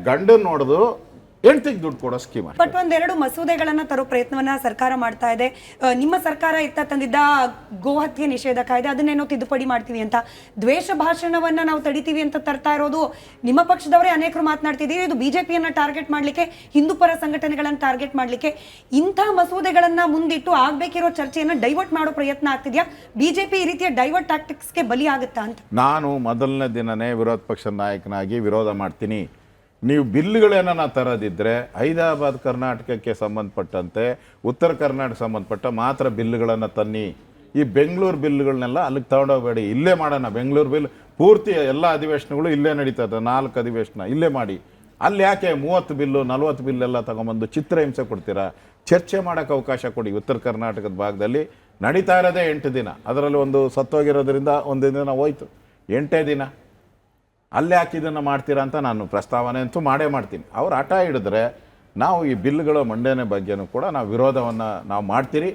ಗಂಡನ್ ನೋಡಿದು ಹೆಂಡ್ತಿಗೆ ದುಡ್ಡು ಕೊಡೋ ಸ್ಕೀಮ್. ಬಟ್ ಒಂದೆರಡು ಮಸೂದೆಗಳನ್ನ ತರೋ ಪ್ರಯತ್ನವನ್ನ ಸರ್ಕಾರ ಮಾಡ್ತಾ ಇದೆ. ನಿಮ್ಮ ಸರ್ಕಾರ ಇತ್ತ ತಂದಿದ್ದ ಗೋಹತ್ಯೆ ನಿಷೇಧ ಕಾಯ್ದೆ ಅದನ್ನೇನೋ ತಿದ್ದುಪಡಿ ಮಾಡ್ತೀವಿ ಅಂತ, ದ್ವೇಷ ಭಾಷಣವನ್ನ ನಾವು ತಡಿತೀವಿ ಅಂತ ತರ್ತಾ ಇರೋದು ನಿಮ್ಮ ಪಕ್ಷದವರೇ ಅನೇಕರು ಮಾತನಾಡ್ತಿದ್ದೀವಿ. ಇದು ಬಿಜೆಪಿಯನ್ನ ಟಾರ್ಗೆಟ್ ಮಾಡ್ಲಿಕ್ಕೆ, ಹಿಂದೂ ಪರ ಸಂಘಟನೆಗಳನ್ನ ಟಾರ್ಗೆಟ್ ಮಾಡ್ಲಿಕ್ಕೆ ಇಂಥ ಮಸೂದೆಗಳನ್ನ ಮುಂದಿಟ್ಟು ಆಗ್ಬೇಕಿರೋ ಚರ್ಚೆಯನ್ನ ಡೈವರ್ಟ್ ಮಾಡೋ ಪ್ರಯತ್ನ ಆಗ್ತಿದ್ಯಾ? ಬಿಜೆಪಿ ಈ ರೀತಿಯ ಡೈವರ್ಟ್ ಟ್ಯಾಕ್ಟಿಕ್ಸ್ಗೆ ಬಲಿ ಆಗುತ್ತಾ ಅಂತ? ನಾನು ಮೊದಲನೇ ದಿನನೇ ವಿರೋಧ ಪಕ್ಷದ ನಾಯಕನಾಗಿ ವಿರೋಧ ಮಾಡ್ತೀನಿ. ನೀವು ಬಿಲ್ಗಳೇನ ತರೋದಿದ್ರೆ ಹೈದರಾಬಾದ್ ಕರ್ನಾಟಕಕ್ಕೆ ಸಂಬಂಧಪಟ್ಟಂತೆ ಉತ್ತರ ಕರ್ನಾಟಕ ಸಂಬಂಧಪಟ್ಟ ಮಾತ್ರ ಬಿಲ್ಗಳನ್ನು ತನ್ನಿ. ಈ ಬೆಂಗಳೂರು ಬಿಲ್ಗಳನ್ನೆಲ್ಲ ಅಲ್ಲಿಗೆ ತಗೊಂಡೋಗಬೇಡಿ, ಇಲ್ಲೇ ಮಾಡೋಣ. ಬೆಂಗಳೂರು ಬಿಲ್ ಪೂರ್ತಿ ಎಲ್ಲ ಅಧಿವೇಶನಗಳು ಇಲ್ಲೇ ನಡೀತದೆ, 4 ಅಧಿವೇಶನ ಇಲ್ಲೇ ಮಾಡಿ. ಅಲ್ಲಿ ಯಾಕೆ 30 ಬಿಲ್ಲು 40 ಬಿಲ್ಲೆಲ್ಲ ತಗೊಂಬಂದು ಚಿತ್ರಹಿಂಸೆ ಕೊಡ್ತೀರಾ? ಚರ್ಚೆ ಮಾಡೋಕ್ಕೆ ಅವಕಾಶ ಕೊಡಿ. ಉತ್ತರ ಕರ್ನಾಟಕದ ಭಾಗದಲ್ಲಿ ನಡೀತಾ ಇರೋದೇ 8 ದಿನ, ಅದರಲ್ಲಿ ಒಂದು ಸತ್ತೋಗಿರೋದ್ರಿಂದ 1 ದಿನ ಹೋಯ್ತು, 8 ದಿನ. ಅಲ್ಲಿ ಯಾಕೆ ಇದನ್ನು ಮಾಡ್ತೀರಾ ಅಂತ ನಾನು ಪ್ರಸ್ತಾವನೆ ಅಂತೂ ಮಾಡೇ ಮಾಡ್ತೀನಿ. ಅವ್ರು ಹಠ ಹಿಡಿದ್ರೆ ನಾವು ಈ ಬಿಲ್ಗಳ ಮಂಡನೆ ಬಗ್ಗೆನೂ ಕೂಡ ನಾವು ವಿರೋಧವನ್ನು ನಾವು ಮಾಡ್ತೀರಿ.